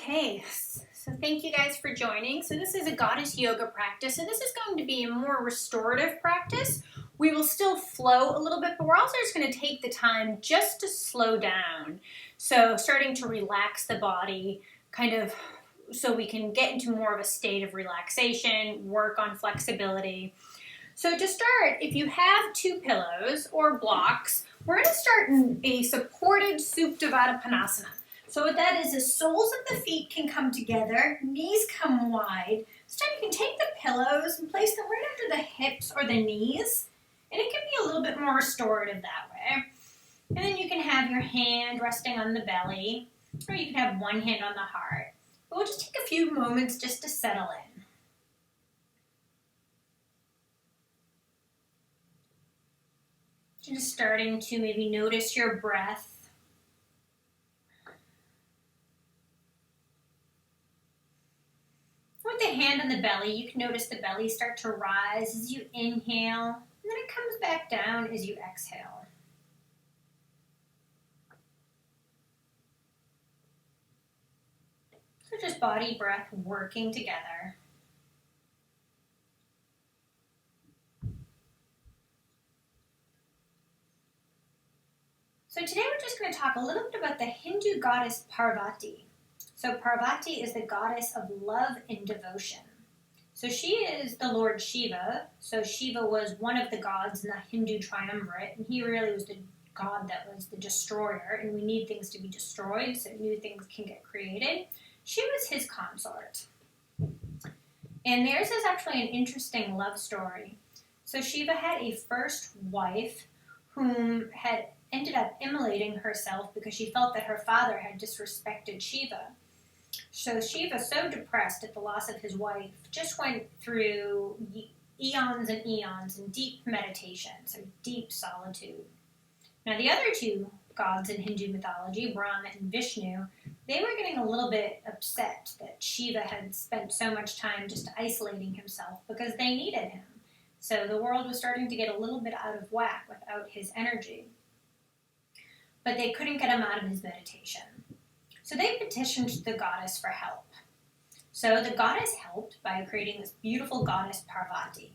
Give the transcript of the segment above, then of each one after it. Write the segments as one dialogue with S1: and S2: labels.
S1: Okay, so thank you guys for joining. So this is a goddess yoga practice, and this is going to be a more restorative practice. We will still flow a little bit, but we're also just going to take the time just to slow down. So starting to relax the body, kind of so we can get into more of a state of relaxation, work on flexibility. So to start, if you have two pillows or blocks, we're going to start in a supported Supta Padasana. So what that is soles of the feet can come together, knees come wide. So you can take the pillows and place them right under the hips or the knees, and it can be a little bit more restorative that way. And then you can have your hand resting on the belly, or you can have one hand on the heart. But we'll just take a few moments just to settle in. Just starting to maybe notice your breath. With the hand on the belly, you can notice the belly start to rise as you inhale, and then it comes back down as you exhale. So just body, breath working together. So today we're just going to talk a little bit about the Hindu goddess Parvati. So Parvati is the goddess of love and devotion. So she is the Lord Shiva. So Shiva was one of the gods in the Hindu triumvirate, and he really was the god that was the destroyer, and we need things to be destroyed so new things can get created. She was his consort. And theirs is actually an interesting love story. So Shiva had a first wife whom had ended up immolating herself because she felt that her father had disrespected Shiva. So Shiva, so depressed at the loss of his wife, just went through eons and eons in deep meditation, so deep solitude. Now the other two gods in Hindu mythology, Brahma and Vishnu, they were getting a little bit upset that Shiva had spent so much time just isolating himself because they needed him. So the world was starting to get a little bit out of whack without his energy. But they couldn't get him out of his meditation. So they petitioned the goddess for help. So the goddess helped by creating this beautiful goddess Parvati.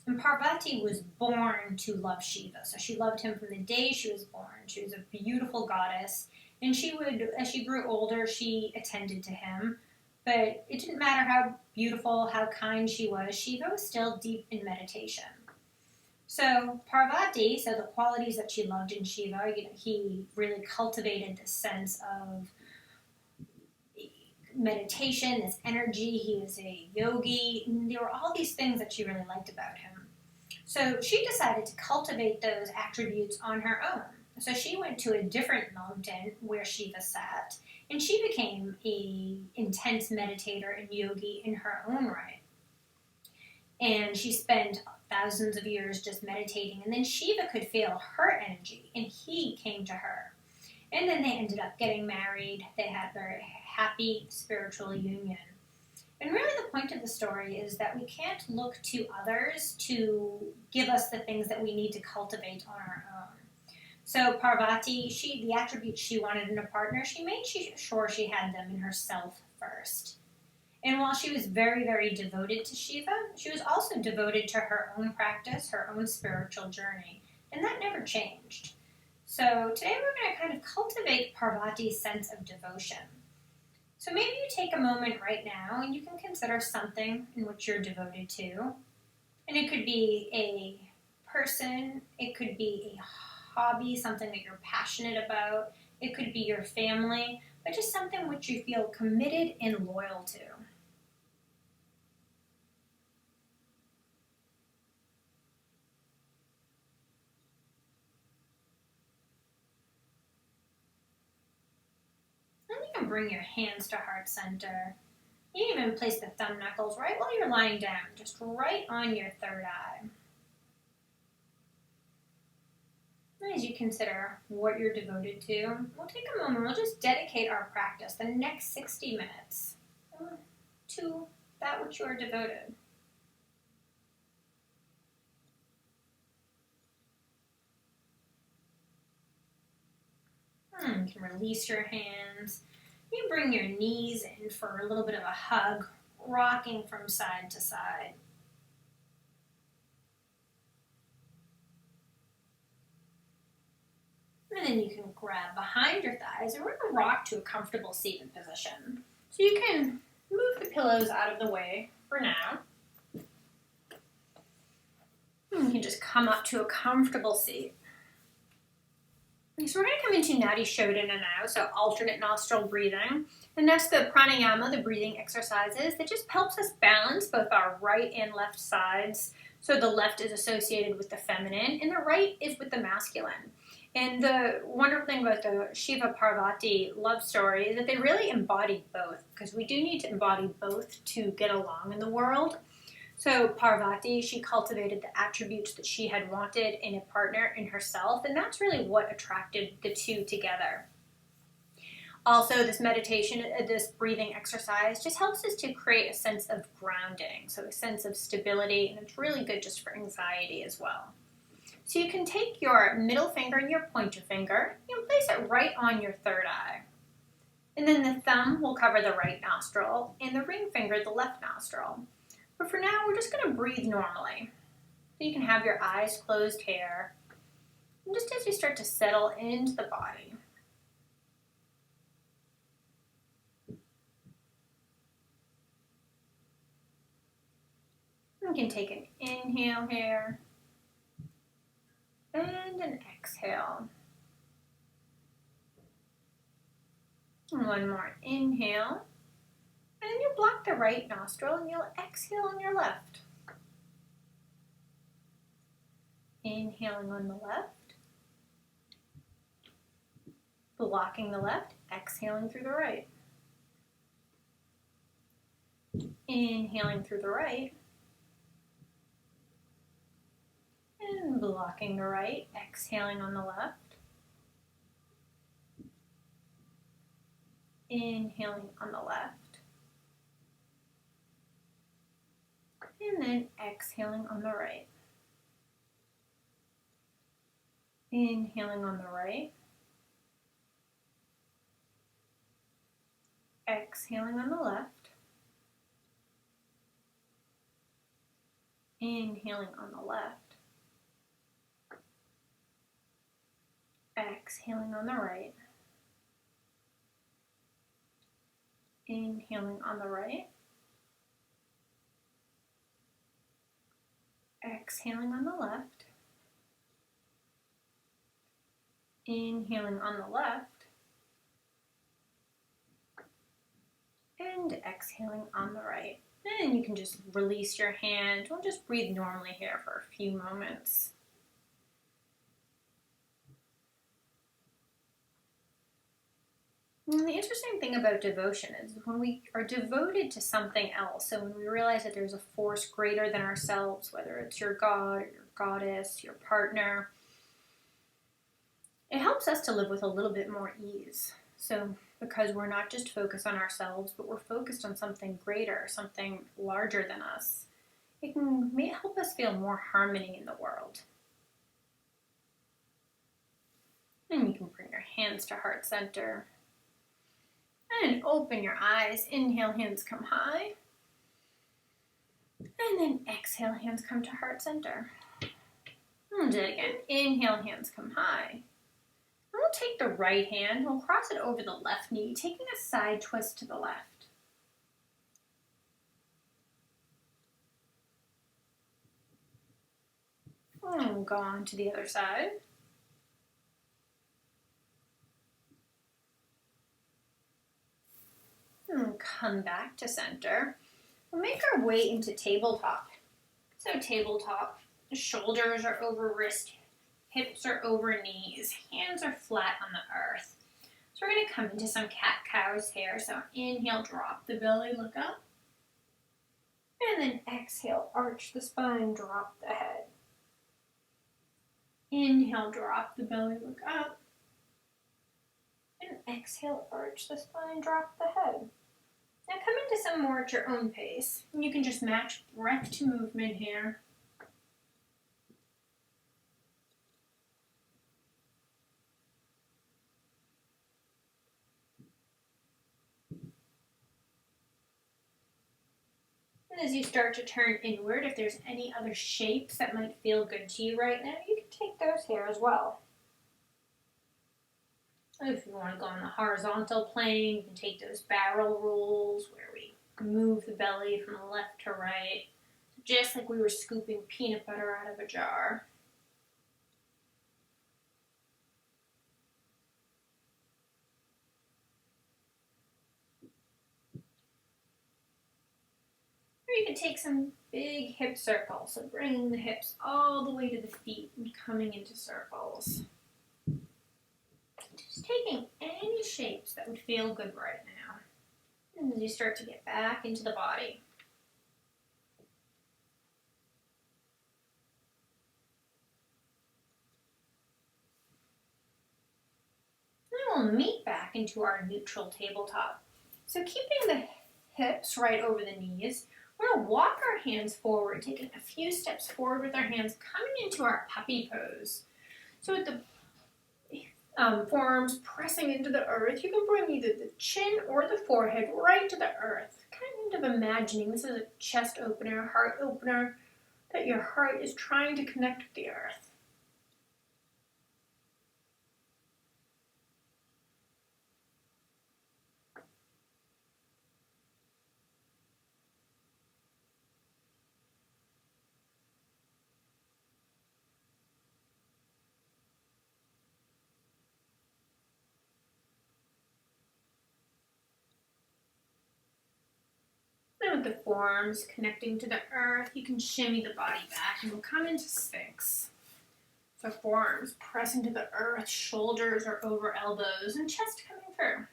S1: And Parvati was born to love Shiva. So she loved him from the day she was born. She was a beautiful goddess. And she would, as she grew older, she attended to him. But it didn't matter how beautiful, how kind she was, Shiva was still deep in meditation. So Parvati, so the qualities that she loved in Shiva, he really cultivated this sense of meditation, this energy. He was a yogi. And there were all these things that she really liked about him. So she decided to cultivate those attributes on her own. So she went to a different mountain where Shiva sat, and she became an intense meditator and yogi in her own right. And she spent thousands of years just meditating, and then Shiva could feel her energy, and he came to her. And then they ended up getting married. They had a very happy spiritual union. And really the point of the story is that we can't look to others to give us the things that we need to cultivate on our own. So Parvati, the attributes she wanted in a partner, she made sure she had them in herself first. And while she was very, very devoted to Shiva, she was also devoted to her own practice, her own spiritual journey. And that never changed. So today we're going to kind of cultivate Parvati's sense of devotion. So maybe you take a moment right now and you can consider something in which you're devoted to. And it could be a person, it could be a hobby, something that you're passionate about, it could be your family, but just something which you feel committed and loyal to. Bring your hands to heart center. You can even place the thumb knuckles right while you're lying down, just right on your third eye. And as you consider what you're devoted to, we'll take a moment, we'll just dedicate our practice, the next 60 minutes, to that which you are devoted. You can release your hands. You bring your knees in for a little bit of a hug, rocking from side to side. And then you can grab behind your thighs and we're going to rock to a comfortable seated position. So you can move the pillows out of the way for now. And you can just come up to a comfortable seat. So we're going to come into Nadi Shodhana now, so alternate nostril breathing. And that's the pranayama, the breathing exercises, that just helps us balance both our right and left sides. So the left is associated with the feminine and the right is with the masculine. And the wonderful thing about the Shiva Parvati love story is that they really embody both, because we do need to embody both to get along in the world. So Parvati, she cultivated the attributes that she had wanted in a partner in herself, and that's really what attracted the two together. Also, this meditation, this breathing exercise just helps us to create a sense of grounding, so a sense of stability, and it's really good just for anxiety as well. So you can take your middle finger and your pointer finger, and place it right on your third eye. And then the thumb will cover the right nostril, and the ring finger the left nostril. But for now, we're just going to breathe normally. So you can have your eyes closed here. And just as you start to settle into the body. You can take an inhale here. And an exhale. And one more inhale. And then you'll block the right nostril and you'll exhale on your left. Inhaling on the left. Blocking the left, exhaling through the right. Inhaling through the right. And blocking the right, exhaling on the left. Inhaling on the left. And then exhaling on the right. Inhaling on the right. Exhaling on the left. Inhaling on the left. Exhaling on the right. Inhaling on the right. Exhaling on the left. Inhaling on the left. And exhaling on the right. And you can just release your hand. We'll just breathe normally here for a few moments. And the interesting thing about devotion is when we are devoted to something else, so when we realize that there's a force greater than ourselves, whether it's your God or your goddess, your partner, it helps us to live with a little bit more ease. So because we're not just focused on ourselves, but we're focused on something greater, something larger than us, it can help us feel more harmony in the world. And you can bring your hands to heart center. And open your eyes. Inhale, hands come high. And then exhale, hands come to heart center. And do it again. Inhale, hands come high. And we'll take the right hand, we'll cross it over the left knee, taking a side twist to the left. And we'll go on to the other side. And come back to center. We'll make our way into tabletop. So tabletop, shoulders are over wrist, hips are over knees, hands are flat on the earth. So we're going to come into some cat-cows here. So inhale, drop the belly, look up. And then exhale, arch the spine, drop the head. Inhale, drop the belly, look up. And exhale, arch the spine, drop the head. Now come into some more at your own pace. You can just match breath to movement here. As you start to turn inward, if there's any other shapes that might feel good to you right now, you can take those here as well. If you want to go on the horizontal plane, you can take those barrel rolls where we move the belly from left to right, just like we were scooping peanut butter out of a jar. Or you can take some big hip circles, so bringing the hips all the way to the feet and coming into circles. Just taking any shapes that would feel good right now. And as you start to get back into the body. Then we'll meet back into our neutral tabletop. So keeping the hips right over the knees, we're going to walk our hands forward, taking a few steps forward with our hands, coming into our puppy pose. So with the forearms pressing into the earth, you can bring either the chin or the forehead right to the earth. Kind of imagining this is a chest opener, heart opener, that your heart is trying to connect with the earth. Then with the forearms connecting to the earth, you can shimmy the body back and we'll come into Sphinx. So forearms pressing to the earth, shoulders are over elbows, and chest coming through.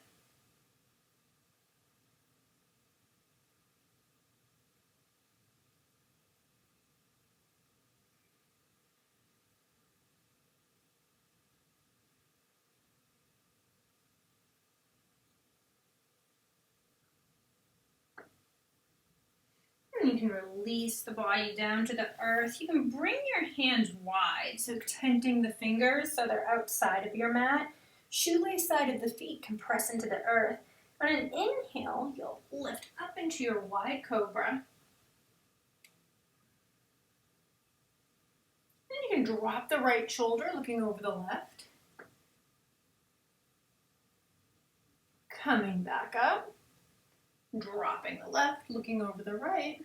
S1: And you can release the body down to the earth. You can bring your hands wide, so extending the fingers so they're outside of your mat. Shoelace side of the feet can press into the earth. On an inhale, you'll lift up into your wide cobra. Then you can drop the right shoulder, looking over the left. Coming back up. Dropping the left, looking over the right.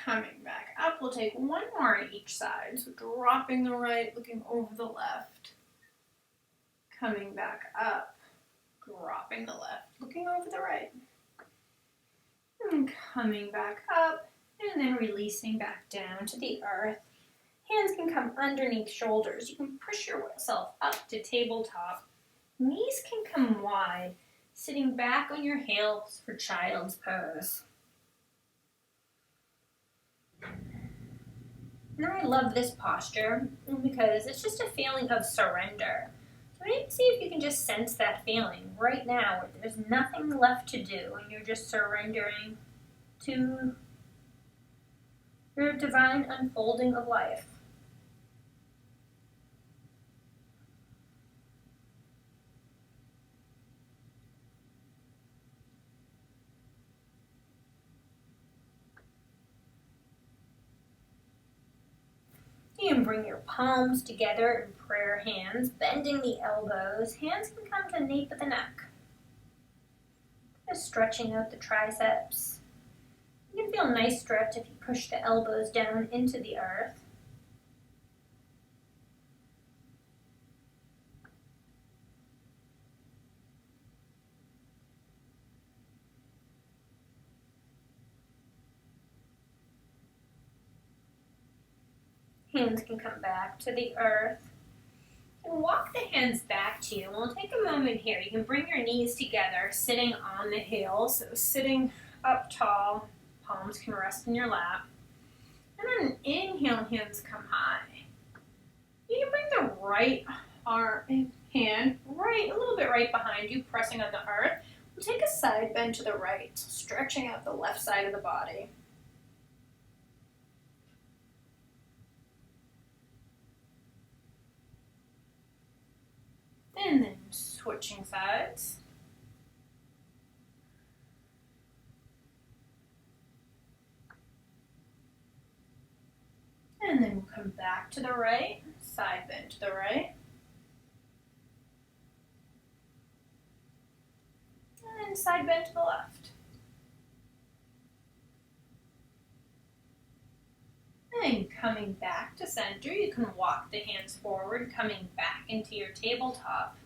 S1: Coming back up, we'll take one more on each side. So dropping the right, looking over the left. Coming back up, dropping the left, looking over the right. And coming back up, and then releasing back down to the earth. Hands can come underneath shoulders. You can push yourself up to tabletop. Knees can come wide, sitting back on your heels for child's pose. And I love this posture because it's just a feeling of surrender. So maybe see if you can just sense that feeling right now where there's nothing left to do and you're just surrendering to your divine unfolding of life. You can bring your palms together in prayer hands, bending the elbows. Hands can come to the nape of the neck. Just stretching out the triceps. You can feel a nice stretch if you push the elbows down into the earth. Hands can come back to the earth. And walk the hands back to you. We'll take a moment here. You can bring your knees together, sitting on the heels. So sitting up tall, palms can rest in your lap. And on an inhale, hands come high. You can bring the right hand right, a little bit right behind you, pressing on the earth. We'll take a side bend to the right, stretching out the left side of the body. And then switching sides.
S2: And then we'll come back to the right, side bend to the right. And then side bend to the left. And then coming back to center, you can walk the hands forward, coming back into your tabletop.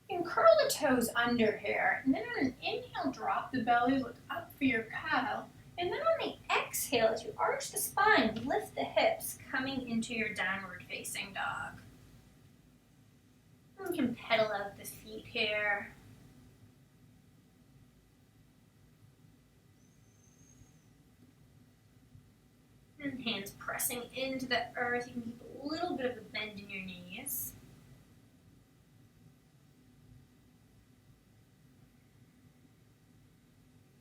S2: You can curl the toes under here, and then on an inhale, drop the belly, look up for your cow. And then on the exhale, as you arch the spine, lift the hips, coming into your downward facing dog. And you can pedal out the feet here. And hands pressing into the earth. You can keep a little bit of a bend in your knees.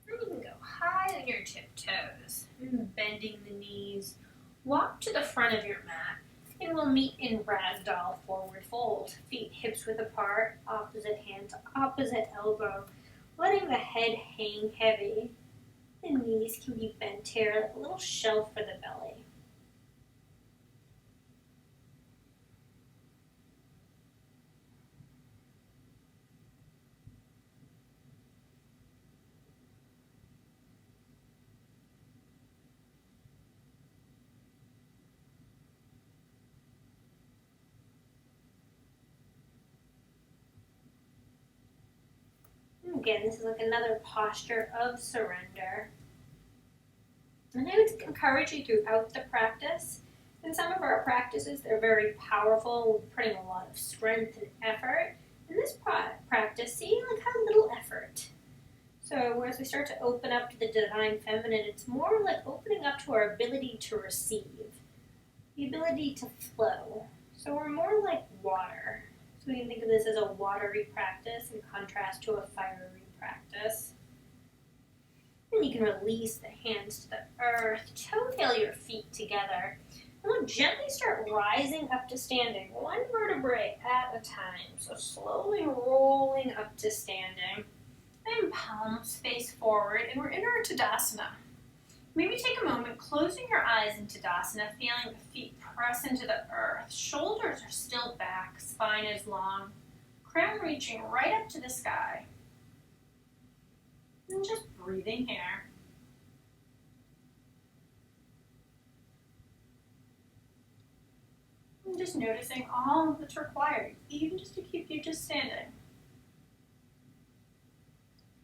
S2: And you can go high on your tiptoes, bending the knees. Walk to the front of your mat, and we'll meet in ragdoll forward fold. Feet hips width apart, opposite hand to opposite elbow, letting the head hang heavy. The knees can be bent here, like a little shelf for the belly. Again, this is like another posture of surrender. And I would encourage you throughout the practice. In some of our practices, they're very powerful, we're putting a lot of strength and effort. In this practice, see like how little effort. So as we start to open up to the divine feminine, it's more like opening up to our ability to receive, the ability to flow. So we're more like water. So we can think of this as a watery practice in contrast to a fiery practice. And you can release the hands to the earth, toe-tail your feet together. And we'll gently start rising up to standing, one vertebrae at a time. So slowly rolling up to standing. And palms face forward, and we're in our Tadasana. Maybe take a moment, closing your eyes in Tadasana, feeling the feet press into the earth. Shoulders are still back, spine is long. Crown reaching right up to the sky. And just breathing here. And just noticing all that's required, even just to keep you just standing.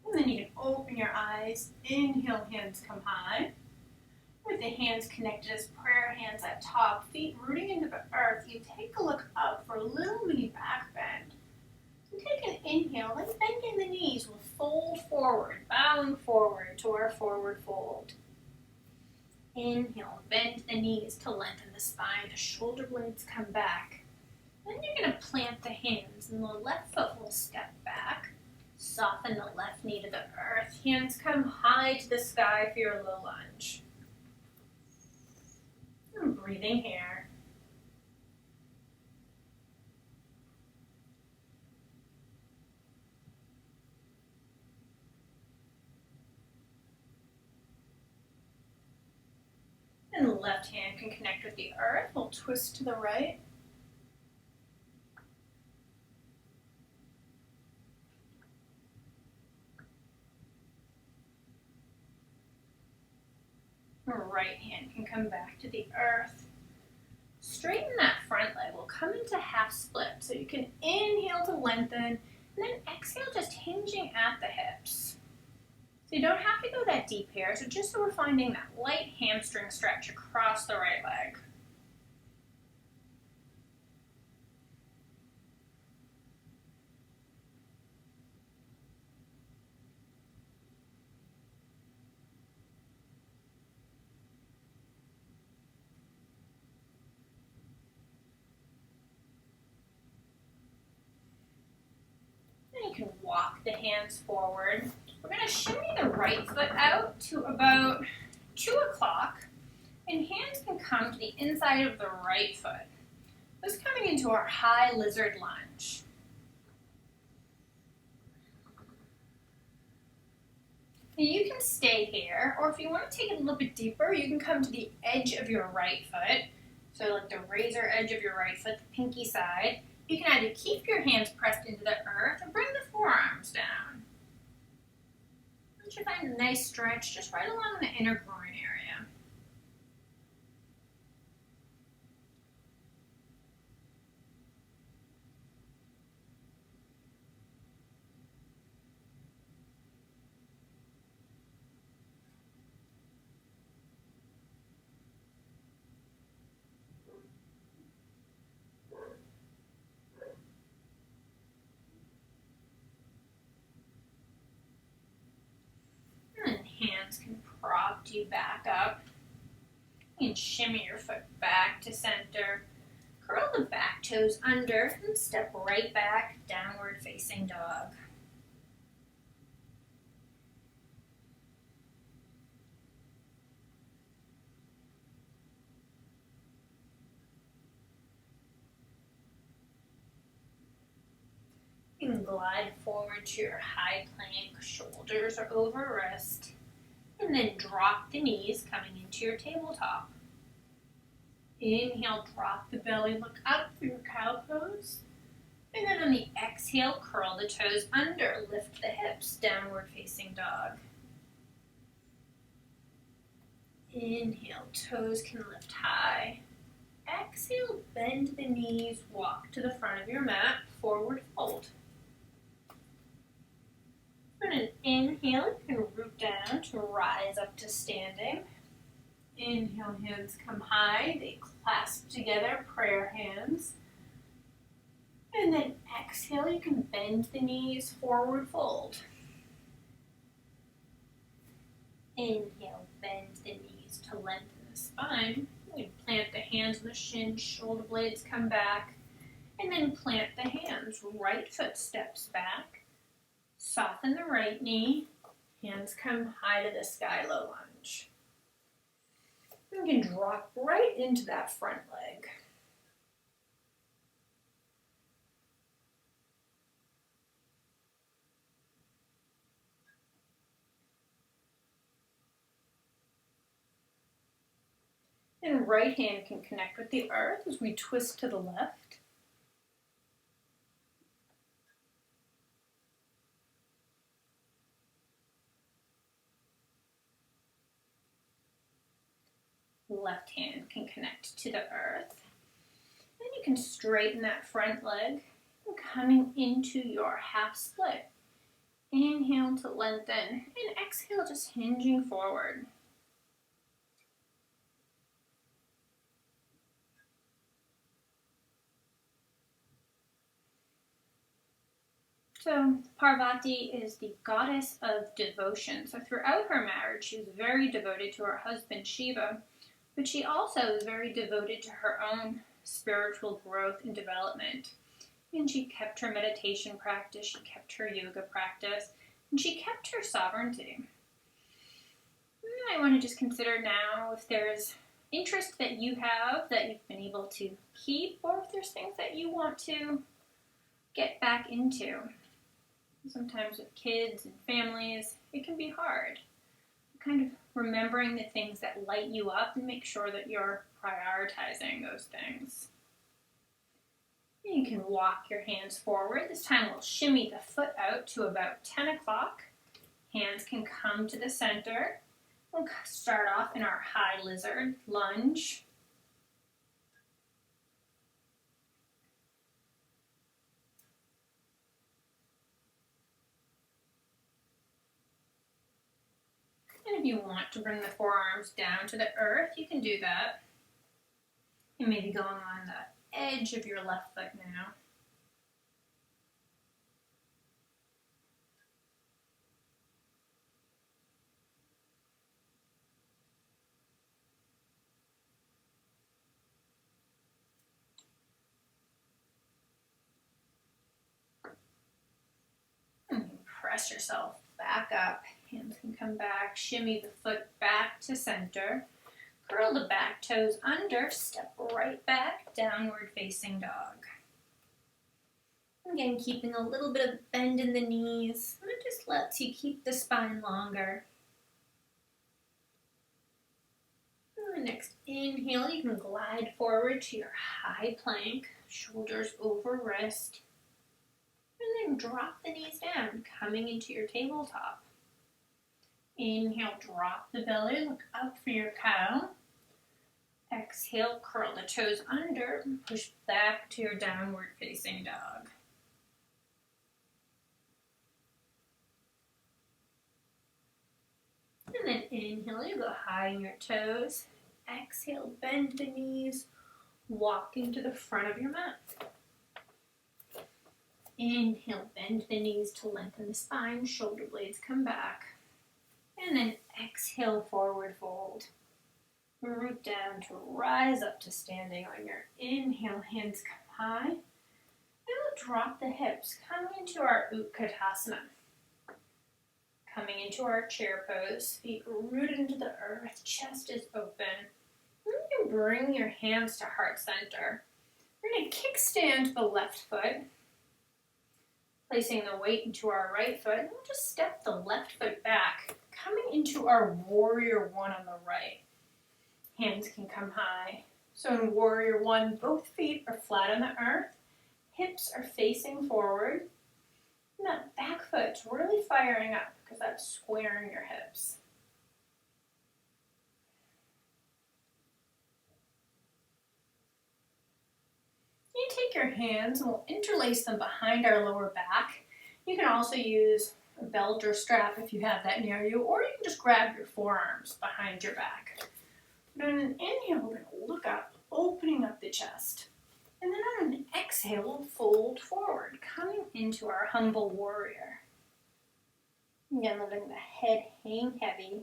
S2: And then you can open your eyes, inhale, hands come high. With the hands connected as prayer hands at top, feet rooting into the earth, you take a look up for a little mini back bend. So take an inhale, then bending the knees, we'll fold forward, bowing forward to our forward fold. Inhale, bend the knees to lengthen the spine, the shoulder blades come back. Then you're going to plant the hands, and the left foot will step back. Soften the left knee to the earth. Hands come high to the sky for your low lunge. And breathing here. And the left hand can connect with the earth. We'll twist to the right. Right hand can come back to the earth. Straighten that front leg. We'll come into half split. So you can inhale to lengthen, and then exhale just hinging at the hips. So you don't have to go that deep here. So just so we're finding that light hamstring stretch across the right leg. You can walk the hands forward. We're going to shimmy the right foot out to about 2 o'clock, and hands can come to the inside of the right foot. This is coming into our high lizard lunge. And you can can stay here, or if you want to take it a little bit deeper, you can come to the edge of your right foot. So like the razor edge of your right foot, the pinky side. You can either keep your hands pressed into the earth or bring the forearms down. You should find a nice stretch just right along the inner groin area. And hands can prop you back up. You can shimmy your foot back to center. Curl the back toes under and step right back, downward facing dog. You can glide forward to your high plank, shoulders are over wrist, and then drop the knees coming into your tabletop. Inhale, drop the belly, look up through your cow pose. And then on the exhale, curl the toes under, lift the hips, downward facing dog. Inhale, toes can lift high. Exhale, bend the knees, walk to the front of your mat, forward fold. And an inhale, you can root down to rise up to standing. Inhale, hands come high, they clasp together, prayer hands. And then exhale, you can bend the knees, forward fold. Inhale, bend the knees to lengthen the spine. You plant the hands on the shins, shoulder blades come back. And then plant the hands, right foot steps back. Soften the right knee, hands come high to the sky, low lunge. You can drop right into that front leg. And right hand can connect with the earth as we twist to the left. Left hand can connect to the earth. Then you can straighten that front leg and coming into your half split. Inhale to lengthen and exhale just hinging forward. So Parvati is the goddess of devotion. So throughout her marriage, she was very devoted to her husband Shiva, but she also was very devoted to her own spiritual growth and development. And she kept her meditation practice, she kept her yoga practice, and she kept her sovereignty. And I want to just consider now if there's interest that you have that you've been able to keep, or if there's things that you want to get back into. Sometimes with kids and families, it can be hard. Kind of remembering the things that light you up and make sure that you're prioritizing those things. You can walk your hands forward. This time we'll shimmy the foot out to about 10 o'clock. Hands can come to the center. We'll start off in our high lizard lunge. And if you want to bring the forearms down to the earth, you can do that. You may be going on the edge of your left foot now. And you press yourself back up. Hands can come back. Shimmy the foot back to center. Curl the back toes under. Step right back. Downward facing dog. Again, keeping a little bit of bend in the knees. And it just lets you keep the spine longer. And next inhale, you can glide forward to your high plank, shoulders over wrist. And then drop the knees down, coming into your tabletop. Inhale, drop the belly, look up for your cow. Exhale, curl the toes under and push back to your downward facing dog. And then inhale, you go high in your toes. Exhale, bend the knees, walking to the front of your mat. Inhale, bend the knees to lengthen the spine, shoulder blades come back. And then exhale, forward fold. Root down to rise up to standing on your inhale, hands come high. And we'll drop the hips, coming into our Utkatasana. Coming into our chair pose, feet rooted into the earth, chest is open. And you can bring your hands to heart center. We're going to kickstand the left foot, placing the weight into our right foot. And we'll just step the left foot back, coming into our warrior one on the right. Hands can come high. So in warrior one, both feet are flat on the earth. Hips are facing forward. And that back foot's really firing up because that's squaring your hips. You take your hands and we'll interlace them behind our lower back. You can also use a belt or strap if you have that near you, or you can just grab your forearms behind your back. But on an inhale, we're going to look up, opening up the chest. And then on an exhale, we'll fold forward, coming into our humble warrior. Again, letting the head hang heavy.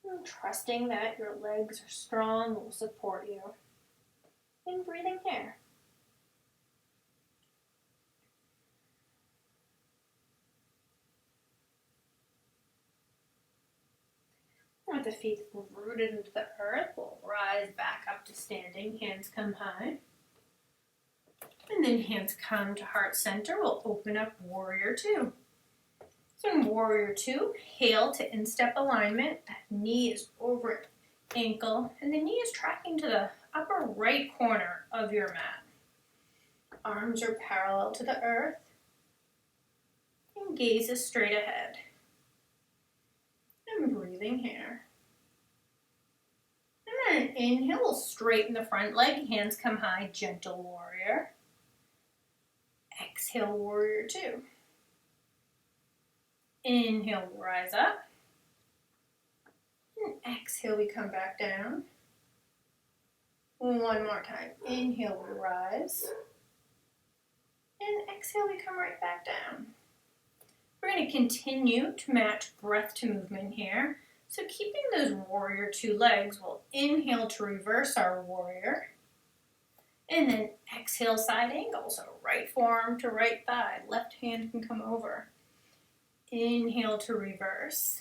S2: And trusting that your legs are strong, will support you. And breathing here. With the feet rooted into the earth, we'll rise back up to standing. Hands come high. And then hands come to heart center. We'll open up warrior two. So in warrior two, hail to instep alignment. Knee is over ankle, and the knee is tracking to the upper right corner of your mat. Arms are parallel to the earth. And gaze is straight ahead. And breathing here. And then inhale, we'll straighten the front leg. Hands come high, gentle warrior. Exhale, warrior two. Inhale, we rise up. And exhale, we come back down. One more time. Inhale, we rise. And exhale, we come right back down. We're going to continue to match breath to movement here. So keeping those warrior two legs, we'll inhale to reverse our warrior. And then exhale, side angle. So right forearm to right thigh. Left hand can come over. Inhale to reverse.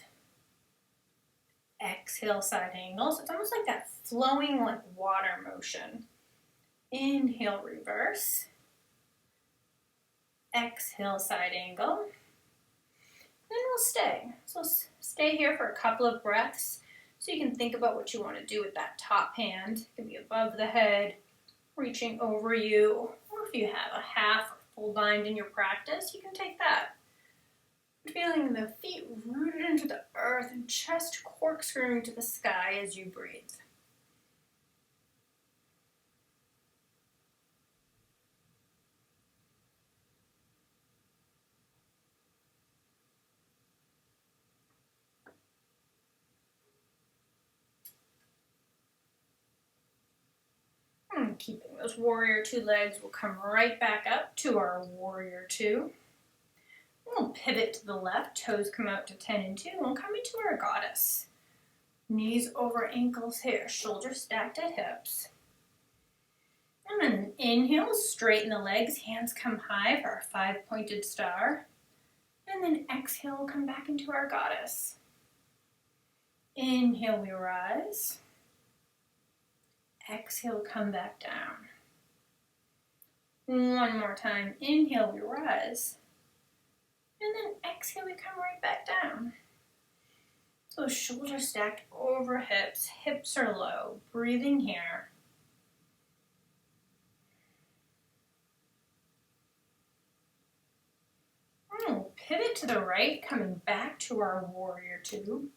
S2: Exhale, side angle. So it's almost like that flowing like water motion. Inhale, reverse. Exhale, side angle. Then we'll stay. So stay here for a couple of breaths so you can think about what you want to do with that top hand. It can be above the head, reaching over you, or if you have a half or full bind in your practice, you can take that. Feeling the feet rooted into the earth and chest corkscrewing to the sky as you breathe. And keeping those warrior two legs, we'll come right back up to our warrior two. We'll pivot to the left, toes come out to 10 and 2, and we'll come into our goddess. Knees over ankles here, shoulders stacked at hips. And then inhale, straighten the legs, hands come high for our 5-pointed star. And then exhale, come back into our goddess. Inhale, we rise. Exhale, come back down. One more time, inhale, we rise. And then exhale, we come right back down. So shoulders stacked over hips, hips are low, breathing here. We'll pivot to the right, coming back to our warrior two.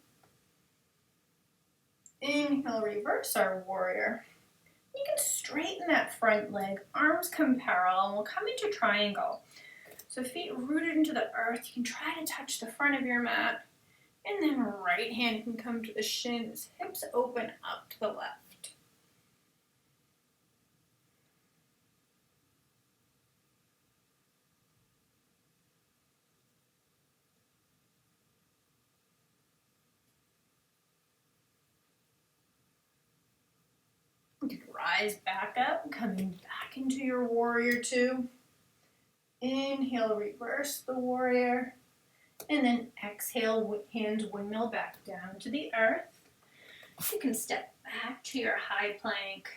S2: Inhale, reverse our warrior. You can straighten that front leg, arms come parallel, and we'll come into triangle. So feet rooted into the earth, you can try to touch the front of your mat, and then right hand can come to the shins, hips open up to the left. You can rise back up, coming back into your warrior two. Inhale, reverse the warrior. And then exhale, hands windmill back down to the earth. You can step back to your high plank,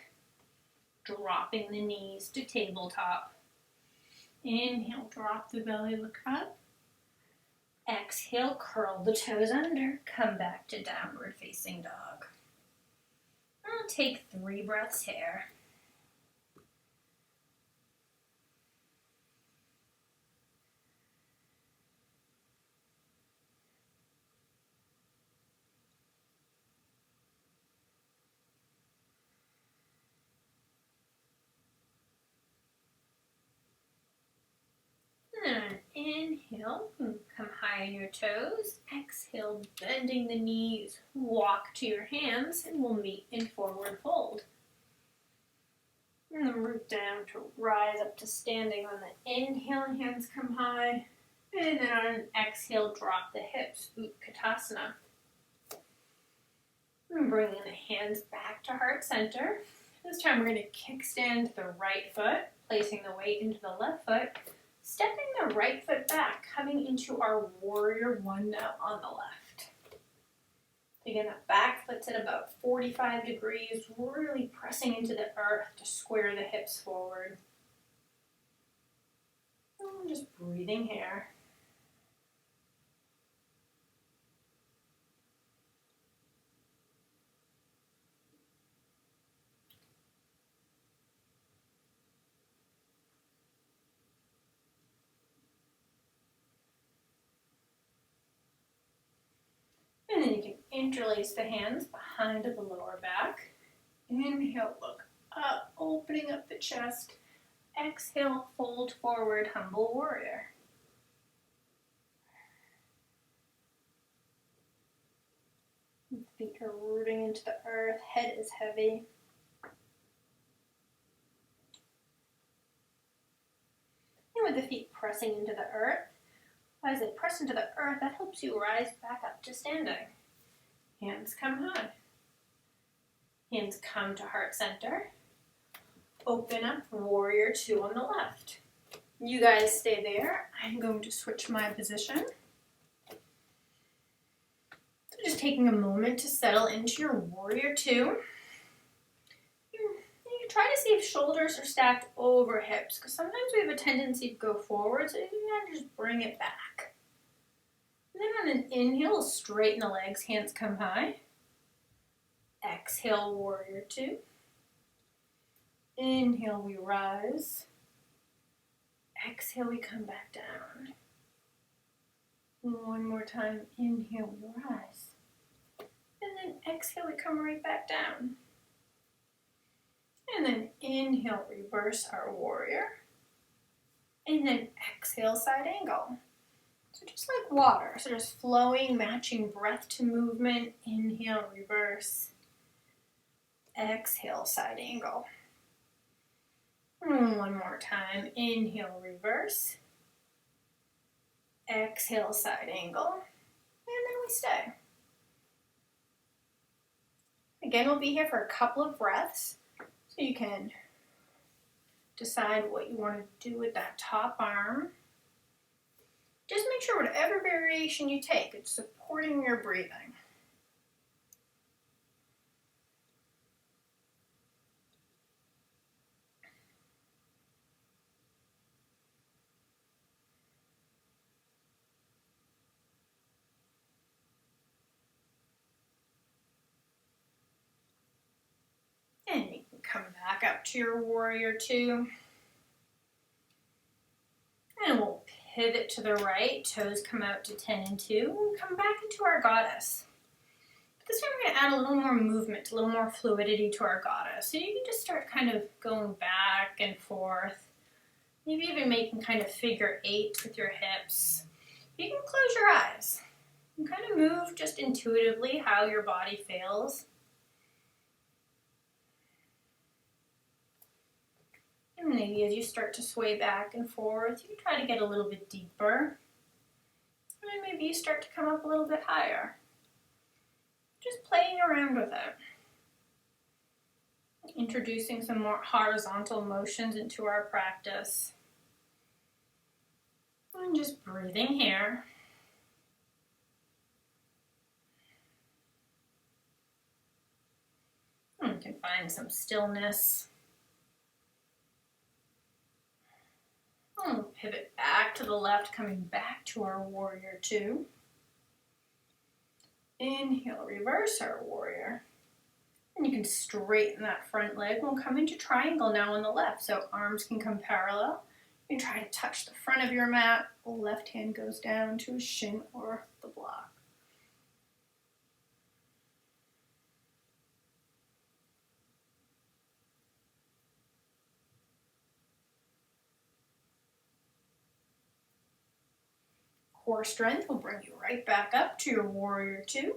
S2: dropping the knees to tabletop. Inhale, drop the belly, look up. Exhale, curl the toes under, come back to downward facing dog. I'll take 3 breaths here. And inhale, come high on your toes. Exhale, bending the knees, walk to your hands, and we'll meet in forward fold. And then root down to rise up to standing on the inhale, hands come high. And then on an exhale, drop the hips, Utkatasana. And bringing the hands back to heart center. This time we're going to kickstand the right foot, placing the weight into the left foot, stepping the right foot back, coming into our warrior one now on the left. Again, the back foot's at about 45 degrees, really pressing into the earth to square the hips forward. And just breathing here. And then you can interlace the hands behind the lower back. Inhale, look up, opening up the chest. Exhale, fold forward, humble warrior. Feet are rooting into the earth, head is heavy. And with the feet pressing into the earth, as they press into the earth, that helps you rise back up to standing. Hands come high. Hands come to heart center. Open up, warrior two on the left. You guys stay there. I'm going to switch my position. So just taking a moment to settle into your warrior two. You try to see if shoulders are stacked over hips, because sometimes we have a tendency to go forward, so you can just bring it back. And then on an inhale, straighten the legs, hands come high. Exhale, warrior two. Inhale, we rise. Exhale, we come back down. One more time, inhale, we rise. And then exhale, we come right back down. And then inhale, reverse our warrior. And then exhale, side angle. So just like water, so just flowing, matching breath to movement. Inhale, reverse. Exhale, side angle. And one more time. Inhale, reverse. Exhale, side angle. And then we stay. Again, we'll be here for a couple of breaths. So you can decide what you want to do with that top arm. Just make sure whatever variation you take, it's supporting your breathing. come back up to your warrior two. And we'll pivot to the right, toes come out to 10 and 2, and come back into our goddess. But this time we're going to add a little more movement, a little more fluidity to our goddess. So you can just start kind of going back and forth, maybe even making kind of figure 8 with your hips. You can close your eyes and kind of move just intuitively how your body feels. And maybe as you start to sway back and forth, you can try to get a little bit deeper. And then maybe you start to come up a little bit higher. Just playing around with it. Introducing some more horizontal motions into our practice. And just breathing here. And we can find some stillness. And we'll pivot back to the left, coming back to our warrior two. Inhale, reverse our warrior. And you can straighten that front leg. We'll come into triangle now on the left, so arms can come parallel. You can try to touch the front of your mat. The left hand goes down to a shin or the block. Core strength will bring you right back up to your warrior two.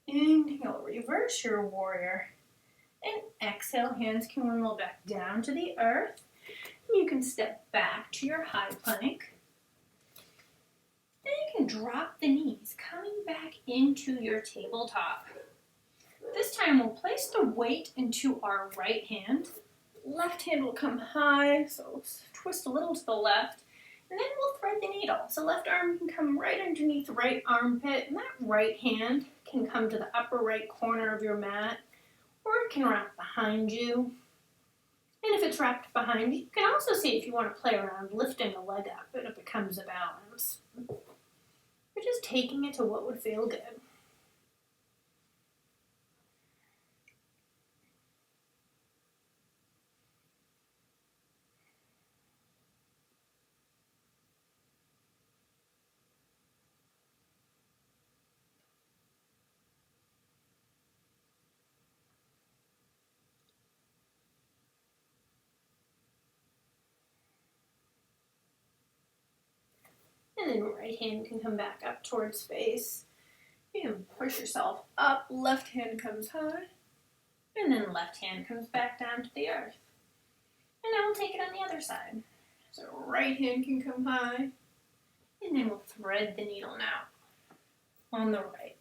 S2: Inhale, reverse your warrior. And exhale, hands can roll back down to the earth. You can step back to your high plank. Then you can drop the knees, coming back into your tabletop. This time we'll place the weight into our right hand. Left hand will come high, so twist a little to the left. And then we'll thread the needle. So left arm can come right underneath the right armpit, and that right hand can come to the upper right corner of your mat, or it can wrap behind you. And if it's wrapped behind you, you can also see if you want to play around lifting the leg up and it becomes a balance. Or just taking it to what would feel good. And then right hand can come back up towards face. You can push yourself up, left hand comes high, and then left hand comes back down to the earth. And now we'll take it on the other side. So right hand can come high, and then we'll thread the needle now on the right.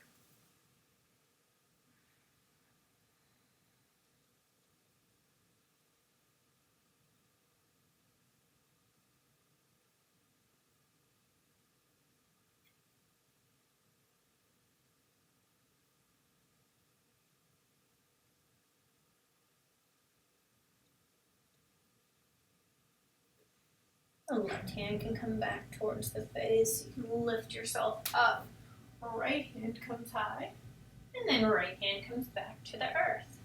S2: The left hand can come back towards the face. You can lift yourself up. Right hand comes high, and then right hand comes back to the earth.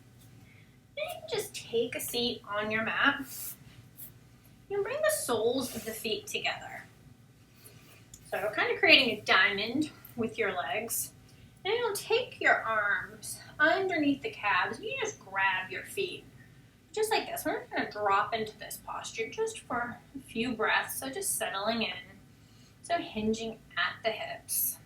S2: Then you can just take a seat on your mat. You can bring the soles of the feet together. So kind of creating a diamond with your legs. And you'll take your arms underneath the calves. You just grab your feet. Just like this. We're going to drop into this posture just for a few breaths. So just settling in. So hinging at the hips.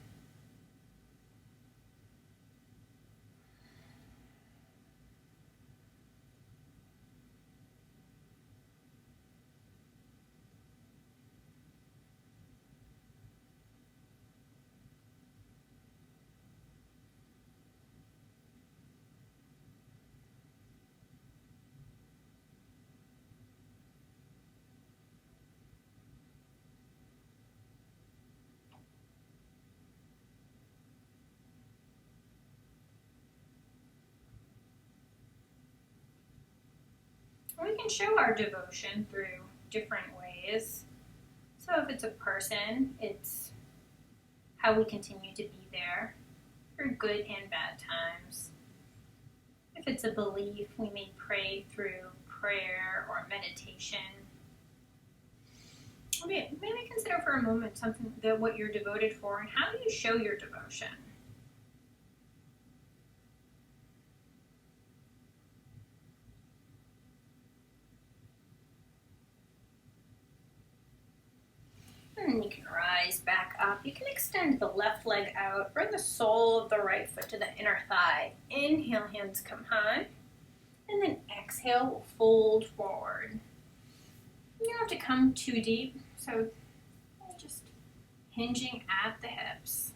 S2: We can show our devotion through different ways. So if it's a person, it's how we continue to be there through good and bad times. If it's a belief, we may pray through prayer or meditation. Maybe consider for a moment something that what you're devoted for and how do you show your devotion. And you can rise back up. You can extend the left leg out. Bring the sole of the right foot to the inner thigh. Inhale, hands come high. And then exhale, fold forward. You don't have to come too deep, so just hinging at the hips.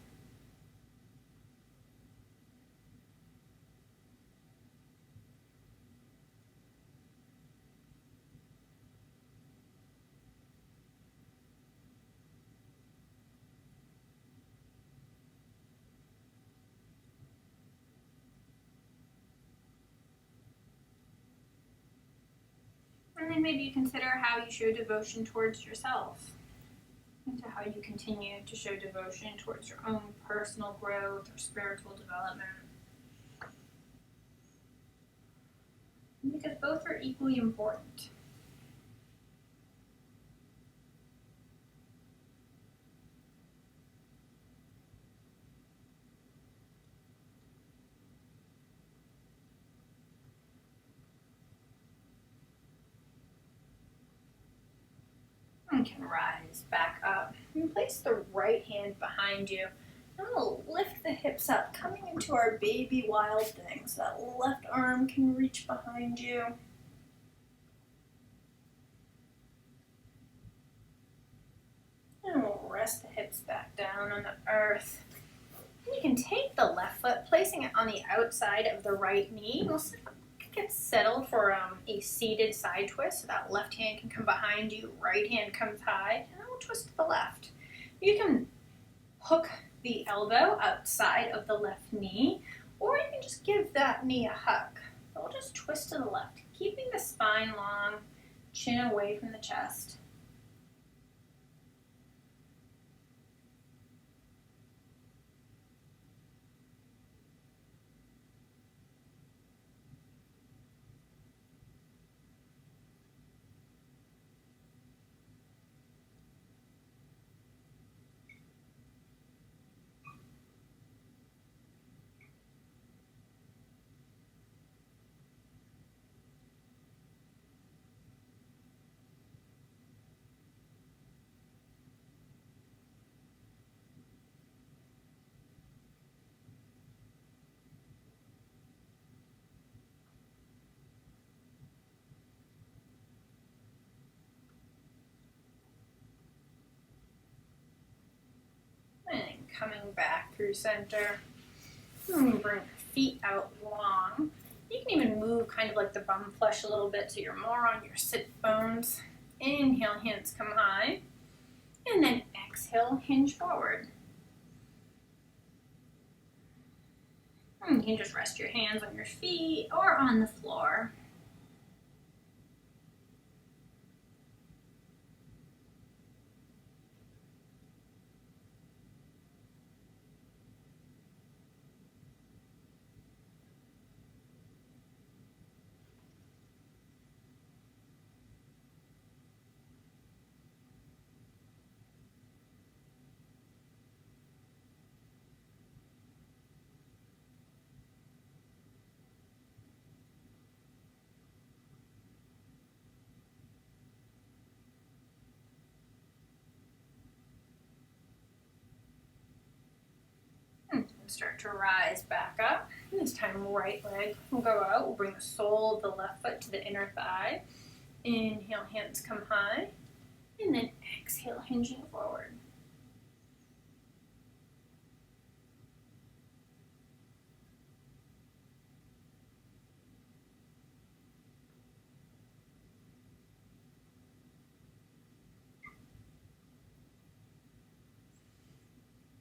S2: And then maybe you consider how you show devotion towards yourself, and to how you continue to show devotion towards your own personal growth or spiritual development. Because both are equally important. You can rise back up and place the right hand behind you. And we'll lift the hips up, coming into our baby wild thing. So that left arm can reach behind you. And we'll rest the hips back down on the earth. And you can take the left foot, placing it on the outside of the right knee. We'll get settled for a seated side twist. So that left hand can come behind you, right hand comes high, and then we'll twist to the left. You can hook the elbow outside of the left knee, or you can just give that knee a hug. So we'll just twist to the left, keeping the spine long, chin away from the chest. And coming back through center. And bring feet out long. You can even move kind of like the bum flesh a little bit so you're more on your sit bones. Inhale, hands come high. And then exhale, hinge forward. And you can just rest your hands on your feet or on the floor. Start to rise back up. And this time, right leg will go out. We'll bring the sole of the left foot to the inner thigh. Inhale, hands come high. And then exhale, hinging forward.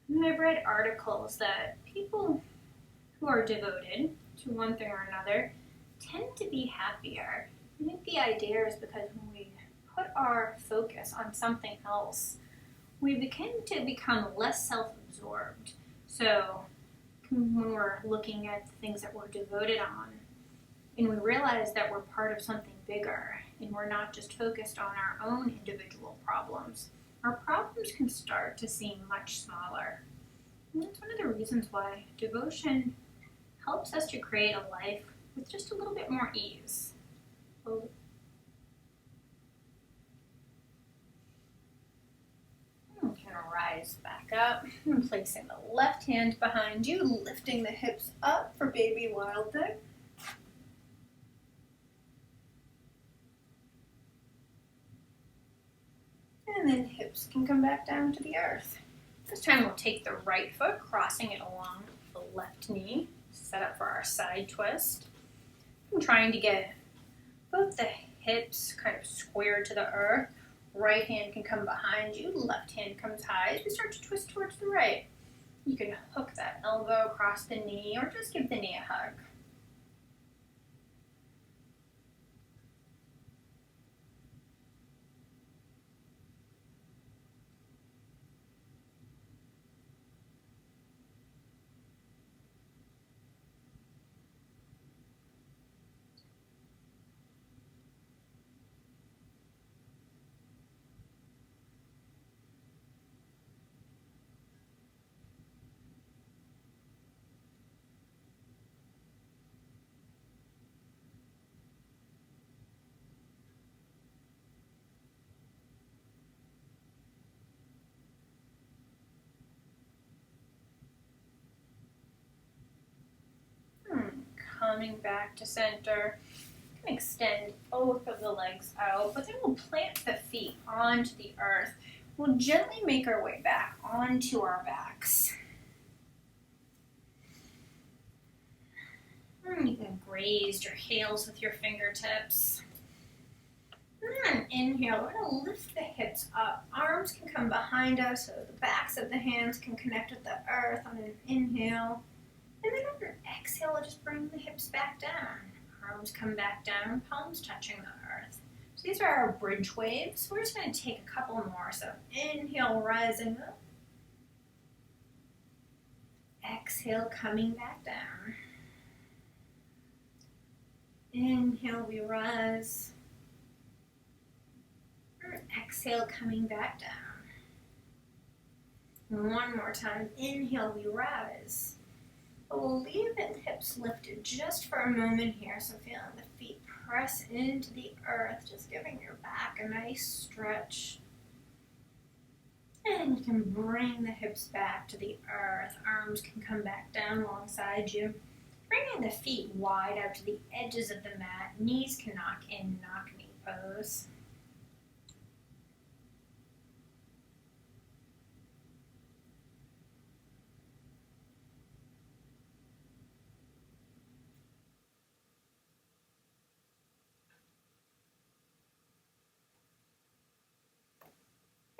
S2: And I've read articles that people who are devoted to one thing or another tend to be happier. I think the idea is because when we put our focus on something else, we begin to become less self-absorbed. So when we're looking at the things that we're devoted on, and we realize that we're part of something bigger and we're not just focused on our own individual problems, our problems can start to seem much smaller. And that's one of the reasons why devotion helps us to create a life with just a little bit more ease. So you can rise back up and placing the left hand behind you, lifting the hips up for baby wild thing. And then hips can come back down to the earth. This time we'll take the right foot, crossing it along the left knee, set up for our side twist. I'm trying to get both the hips kind of square to the earth. Right hand can come behind you, left hand comes high as we start to twist towards the right. You can hook that elbow across the knee or just give the knee a hug. Coming back to center. You can extend both of the legs out, but then we'll plant the feet onto the earth. We'll gently make our way back onto our backs. You can graze your heels with your fingertips. And inhale, we're going to lift the hips up. Arms can come behind us so the backs of the hands can connect with the earth on an inhale. And then on an exhale, we'll just bring the hips back down. Arms come back down, palms touching the earth. So these are our bridge waves. We're just going to take a couple more. So inhale, rising up. Exhale, coming back down. Inhale, we rise. Exhale, coming back down. And one more time. Inhale, we rise. But we'll leave the hips lifted just for a moment here. So feeling the feet press into the earth, just giving your back a nice stretch. And you can bring the hips back to the earth. Arms can come back down alongside you. Bringing the feet wide out to the edges of the mat. Knees can knock in, knock knee pose.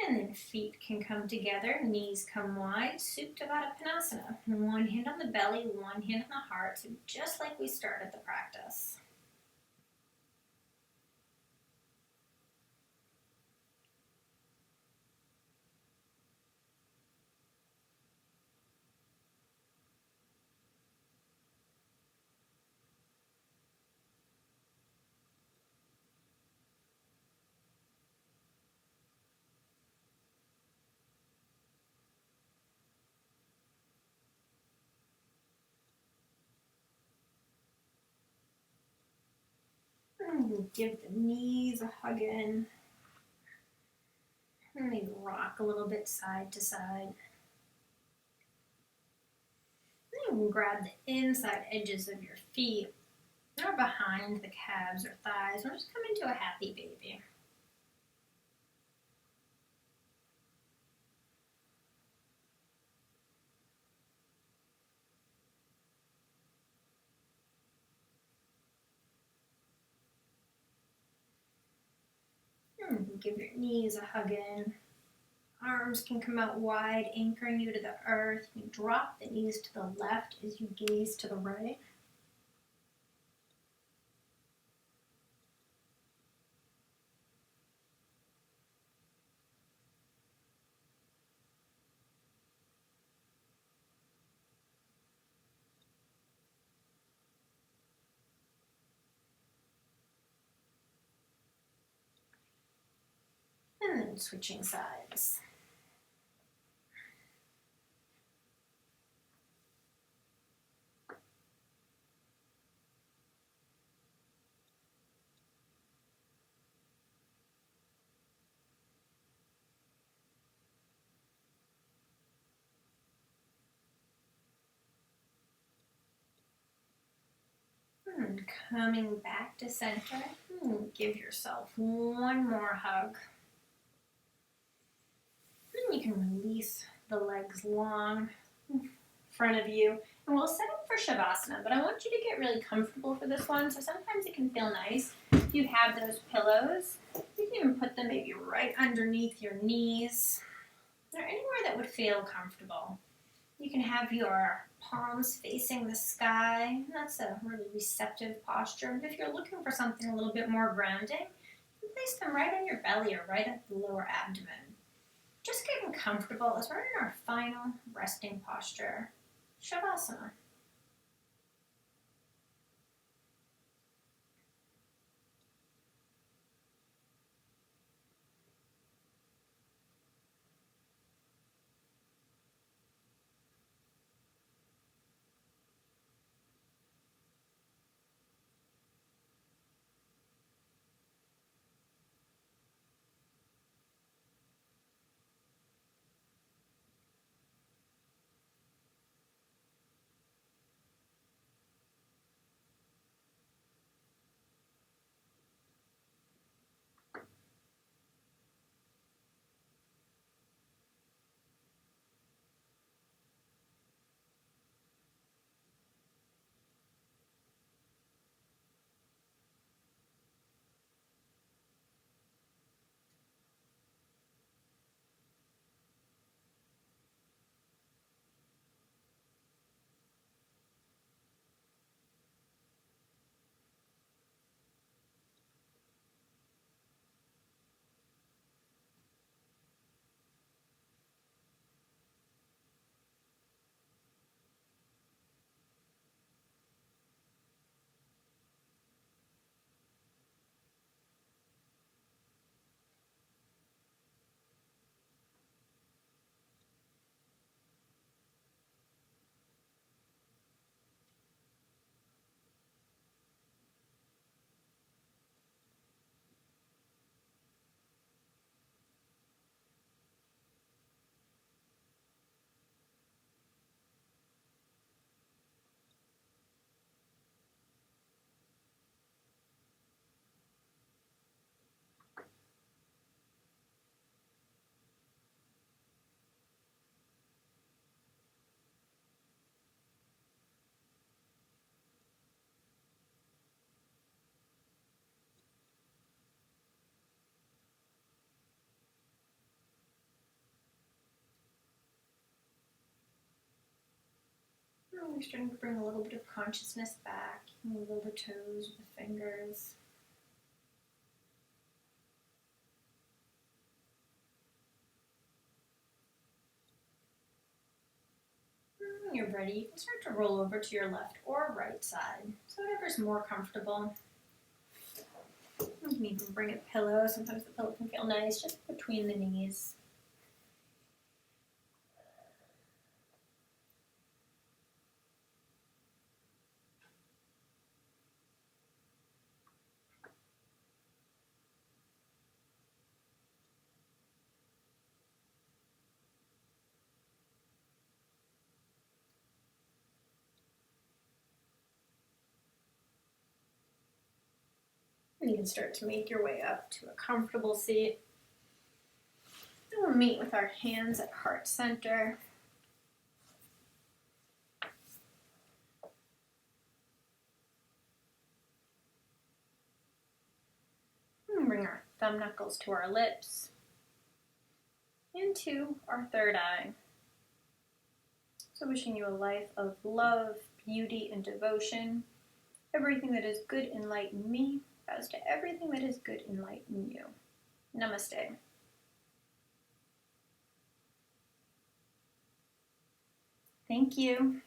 S2: And then feet can come together, knees come wide, Supta Padasana. One hand on the belly, one hand on the heart, so just like we started the practice. And give the knees a hug in. And maybe rock a little bit side to side. Then you can grab the inside edges of your feet or behind the calves or thighs, or just come into a happy baby. And give your knees a hug in. Arms can come out wide, anchoring you to the earth. You drop the knees to the left as you gaze to the right.
S1: And switching sides. Coming back to center. Give yourself one more hug. And you can release the legs long in front of you. And we'll set up for Shavasana, but I want you to get really comfortable for this one. So sometimes it can feel nice if you have those pillows. You can even put them maybe right underneath your knees or anywhere that would feel comfortable. You can have your palms facing the sky. That's a really receptive posture. But if you're looking for something a little bit more grounding, you place them right on your belly or right at the lower abdomen. Just getting comfortable as we're in our final resting posture, Shavasana. We're starting to bring a little bit of consciousness back. Wiggle the toes with the fingers. When you're ready, you can start to roll over to your left or right side. So whatever's more comfortable. You can even bring a pillow. Sometimes the pillow can feel nice just between the knees. And you can start to make your way up to a comfortable seat. And we'll meet with our hands at heart center. And bring our thumb knuckles to our lips and to our third eye. So wishing you a life of love, beauty, and devotion. Everything that is good enlighten me, as to everything that is good enlighten you. Namaste. Thank you.